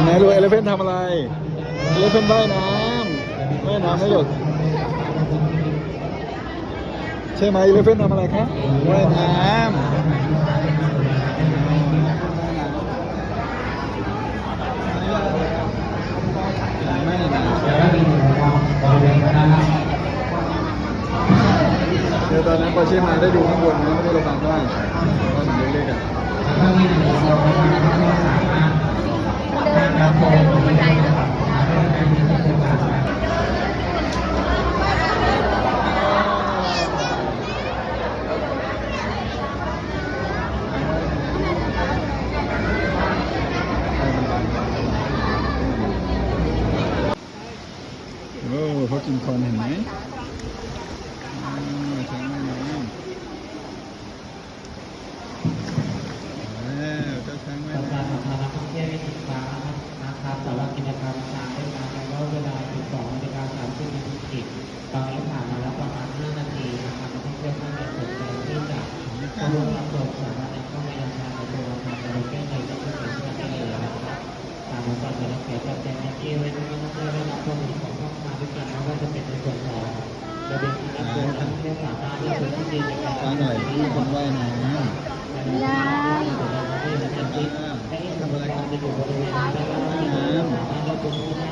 ไหนดูเอเลเฟนทำอะไรเอเลเฟนว่ายน้ำไม่หยุดใช่ไหมเอเลเฟนทำอะไรครับว่ายน้ำเดี๋ยวตอนนั้นพอเช่มาได้ดูข้างบนนะไม่ได้ลงข้างล่างตอนเล็กๆอ่ะโอ้เขากินคอนเห็นไหมช้างแม่น้ำเจ้าช้างแม่น้ำ การสำคัญนักท่องเที่ยวในสินค้านะครับสำหรับกิจกรรมช้างเป็นการในเวลา 12:30 น.ตอนนี้ผ่านมาแล้วประมาณ 5 นาทีนะครับนักท่องเที่ยวท่านใดสนใจที่จะเข้าร่วมรับชมสามารถเข้าไปยังทางประตูทางโลเคชั่นในจังหวัดสุราษฎร์ธานีนะครับตามมาก่อนจะเสียจัดแจงในที่ไว้ที่นักท่องเที่ยวได้รับชมของข้อมูลด้วยกันว่าจะเป็นในส่วนของระเบียบที่นักท่องเที่ยวสามารถเลือกพื้นที่ในการ ช้างหน่อยที่คนว่ายน้ำ ให้ทำการจะอยู่บริเวณด้านล่างที่สามารถรับชมได้